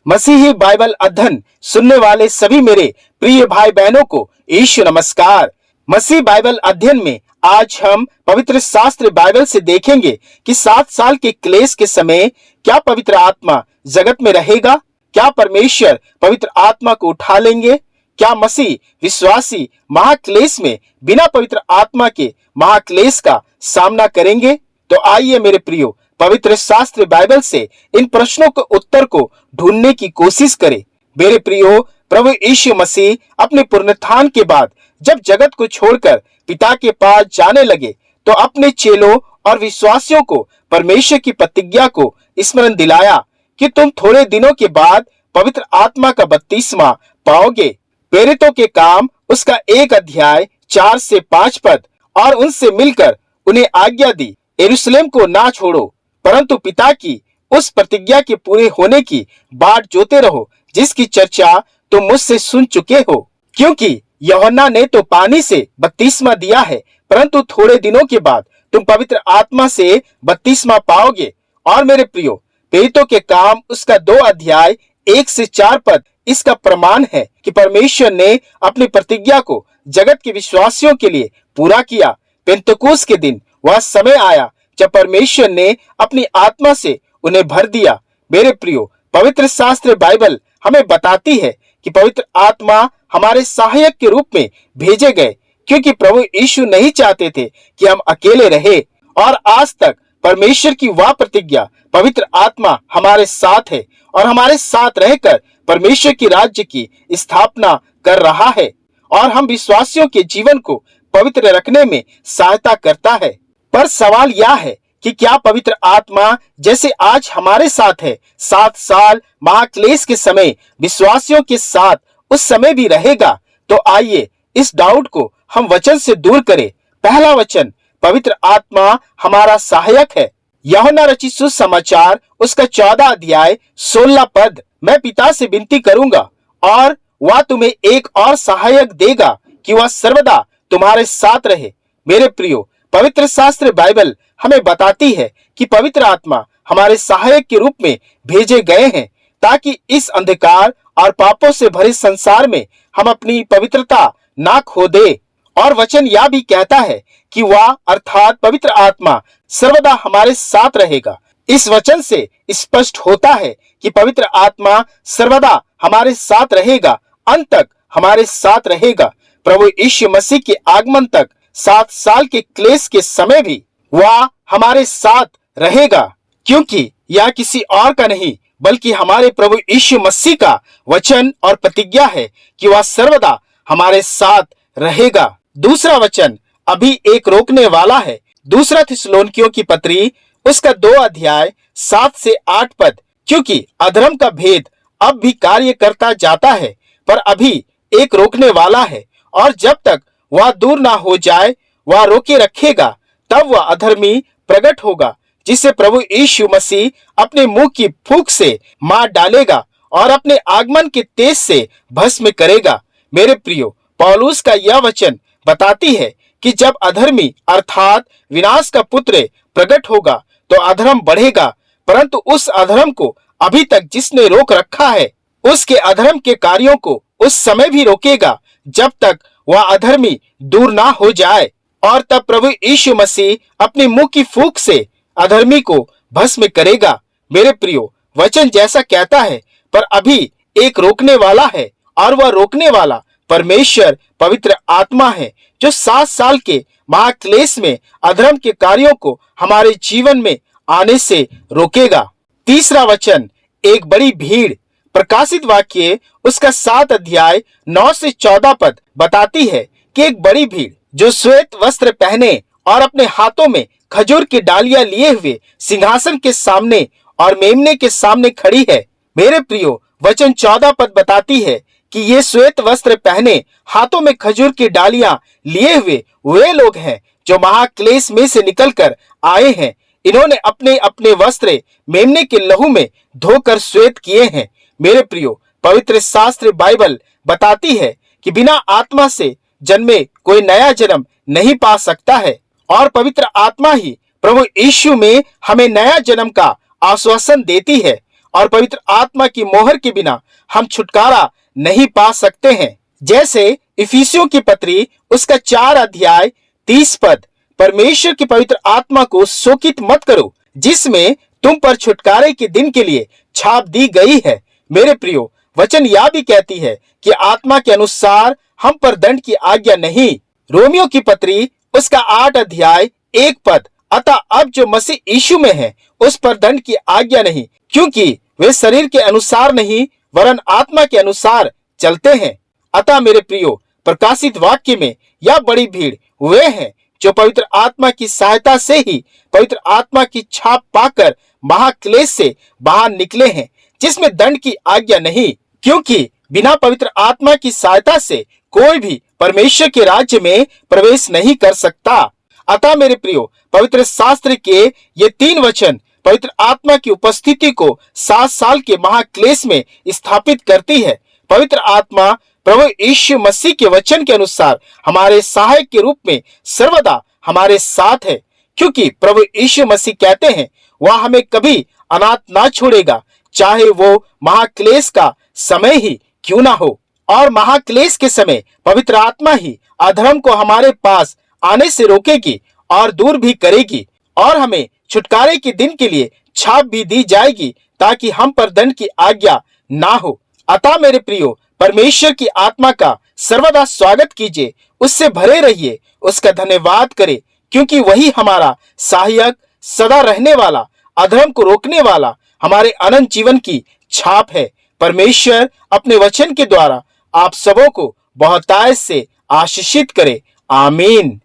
मसीही बाइबल अध्ययन सुनने वाले सभी मेरे प्रिय भाई बहनों को यीशु नमस्कार। मसीह बाइबल अध्ययन में आज हम पवित्र शास्त्र बाइबल से देखेंगे कि 7 साल के क्लेश के समय क्या पवित्र आत्मा जगत में रहेगा? क्या परमेश्वर पवित्र आत्मा को उठा लेंगे? क्या मसीह विश्वासी महाक्लेश में बिना पवित्र आत्मा के महाक्लेश का सामना करेंगे? तो आइए मेरे प्रियो, पवित्र शास्त्र बाइबल से इन प्रश्नों के उत्तर को ढूंढने की कोशिश करें। मेरे प्रियो, प्रभु यीशु मसीह अपने पुनरुत्थान के बाद जब जगत को छोड़कर पिता के पास जाने लगे तो अपने चेलों और विश्वासियों को परमेश्वर की प्रतिज्ञा को स्मरण दिलाया कि तुम थोड़े दिनों के बाद पवित्र आत्मा का बपतिस्मा पाओगे। प्रेरितों के काम उसका 1 अध्याय 4 से 5 पद। और उनसे मिलकर उन्हें आज्ञा दी, यरूशलेम को ना छोड़ो, परंतु पिता की उस प्रतिज्ञा के पूरे होने की बाट जोते रहो जिसकी चर्चा तुम मुझसे सुन चुके हो। क्योंकि यूहन्ना ने तो पानी से बपतिस्मा दिया है, परंतु थोड़े दिनों के बाद तुम पवित्र आत्मा से बपतिस्मा पाओगे। और मेरे प्रियो, प्रेरितों के काम उसका 2 अध्याय 1 से 4 पद इसका प्रमाण है कि परमेश्वर ने अपनी प्रतिज्ञा को जगत के विश्वासियों के लिए पूरा किया। पेंतकुस्त के दिन वह समय आया जब परमेश्वर ने अपनी आत्मा से उन्हें भर दिया। मेरे प्रियो, पवित्र शास्त्र बाइबल हमें बताती है कि पवित्र आत्मा हमारे सहायक के रूप में भेजे गए, क्योंकि प्रभु यीशु नहीं चाहते थे कि हम अकेले रहे। और आज तक परमेश्वर की वह प्रतिज्ञा पवित्र आत्मा हमारे साथ है और हमारे साथ रहकर परमेश्वर की राज्य की स्थापना कर रहा है और हम विश्वासियों के जीवन को पवित्र रखने में सहायता करता है। पर सवाल यह है कि क्या पवित्र आत्मा जैसे आज हमारे साथ है 7 साल महाक्लेश के समय विश्वासियों के साथ उस समय भी रहेगा? तो आइए इस डाउट को हम वचन से दूर करें। पहला वचन, पवित्र आत्मा हमारा सहायक है। यूहन्ना रचित सुसमाचार उसका 14 अध्याय 16 पद, मैं पिता से विनती करूंगा और वह तुम्हें एक और सहायक देगा कि वह सर्वदा तुम्हारे साथ रहे। मेरे प्रियो, पवित्र शास्त्र बाइबल हमें बताती है कि पवित्र आत्मा हमारे सहायक के रूप में भेजे गए हैं ताकि इस अंधकार और पापों से भरे संसार में हम अपनी पवित्रता ना खो दे। और वचन यह भी कहता है कि वह अर्थात पवित्र आत्मा सर्वदा हमारे साथ रहेगा। इस वचन से स्पष्ट होता है कि पवित्र आत्मा सर्वदा हमारे साथ रहेगा, अंत तक हमारे साथ रहेगा। प्रभु यीशु मसीह के आगमन तक 7 साल के क्लेश के समय भी वह हमारे साथ रहेगा, क्योंकि यह किसी और का नहीं बल्कि हमारे प्रभु यीशु मसीह का वचन और प्रतिज्ञा है कि वह सर्वदा हमारे साथ रहेगा। दूसरा वचन अभी एक रोकने वाला है। दूसरा थिस्सलुनीकियों की पत्री उसका 2 अध्याय 7 से 8 पद, क्योंकि अधर्म का भेद अब भी कार्य करता जाता है, पर अभी एक रोकने वाला है और जब तक वह दूर ना हो जाए वह रोके रखेगा, तब वह अधर्मी प्रकट होगा जिसे प्रभु यीशु मसीह अपने मुंह की फूंक से मार डालेगा और अपने आगमन के तेज से भस्म करेगा। मेरे प्रियो, पौलुस का यह वचन बताती है कि जब अधर्मी अर्थात विनाश का पुत्र प्रकट होगा तो अधर्म बढ़ेगा, परंतु उस अधर्म को अभी तक जिसने रोक रखा है उसके अधर्म के कार्यों को उस समय भी रोकेगा जब तक वह अधर्मी दूर ना हो जाए। और तब प्रभु यीशु मसीह अपने मुंह की फूंक से अधर्मी को भस्म करेगा। मेरे प्रियो, वचन जैसा कहता है, पर अभी एक रोकने वाला है और वह रोकने वाला परमेश्वर पवित्र आत्मा है जो 7 साल के महाक्लेश में अधर्म के कार्यों को हमारे जीवन में आने से रोकेगा। तीसरा वचन, एक बड़ी भीड़। प्रकाशित वाक्य उसका 7 अध्याय 9 से 14 पद बताती है कि एक बड़ी भीड़ जो श्वेत वस्त्र पहने और अपने हाथों में खजूर की डालियां लिए हुए सिंहासन के सामने और मेमने के सामने खड़ी है। मेरे प्रियो, वचन 14 पद बताती है कि ये श्वेत वस्त्र पहने हाथों में खजूर की डालियां लिए हुए वे लोग हैं जो महाक्लेश में से निकलकर आए हैं। इन्होंने अपने अपने वस्त्र मेमने के लहू में धोकर श्वेत किए हैं। मेरे प्रियो, पवित्र शास्त्र बाइबल बताती है कि बिना आत्मा से जन्मे कोई नया जन्म नहीं पा सकता है और पवित्र आत्मा ही प्रभु यीशु में हमें नया जन्म का आश्वासन देती है और पवित्र आत्मा की मोहर के बिना हम छुटकारा नहीं पा सकते हैं। जैसे इफिसियों की पत्री उसका 4 अध्याय 30 पद, परमेश्वर की पवित्र आत्मा को शोकित मत करो जिसमें तुम पर छुटकारे के दिन के लिए छाप दी गई है। मेरे प्रियो, वचन यह भी कहती है कि आत्मा के अनुसार हम पर दंड की आज्ञा नहीं। रोमियो की पत्री उसका 8 अध्याय 1 पद, अतः अब जो मसीह यीशु में है उस पर दंड की आज्ञा नहीं, क्योंकि वे शरीर के अनुसार नहीं वरन आत्मा के अनुसार चलते हैं। अतः मेरे प्रियो, प्रकाशित वाक्य में यह बड़ी भीड़ वे हैं जो पवित्र आत्मा की सहायता से ही पवित्र आत्मा की छाप पाकर महाक्लेश से बाहर निकले हैं, जिसमें दंड की आज्ञा नहीं, क्योंकि बिना पवित्र आत्मा की सहायता से कोई भी परमेश्वर के राज्य में प्रवेश नहीं कर सकता। अतः मेरे प्रियो, पवित्र शास्त्र के ये 3 वचन पवित्र आत्मा की उपस्थिति को 7 साल के महाक्लेश में स्थापित करती है। पवित्र आत्मा प्रभु यीशु मसीह के वचन के अनुसार हमारे सहायक के रूप में सर्वदा हमारे साथ है, क्योंकि प्रभु यीशु मसीह कहते हैं वह हमें कभी अनाथ ना छोड़ेगा, चाहे वो महाक्लेश का समय ही क्यों ना हो। और महाक्लेश के समय पवित्र आत्मा ही अधर्म को हमारे पास आने से रोकेगी और दूर भी करेगी, और हमें छुटकारे के दिन के लिए छाप भी दी जाएगी ताकि हम पर दंड की आज्ञा ना हो। अतः मेरे प्रियो, परमेश्वर की आत्मा का सर्वदा स्वागत कीजिए, उससे भरे रहिए, उसका धन्यवाद करें, क्योंकि वही हमारा सहायक, सदा रहने वाला, अधर्म को रोकने वाला, हमारे अनंत जीवन की छाप है। परमेश्वर अपने वचन के द्वारा आप सबों को बहुतायत से आशीषित करे। आमीन।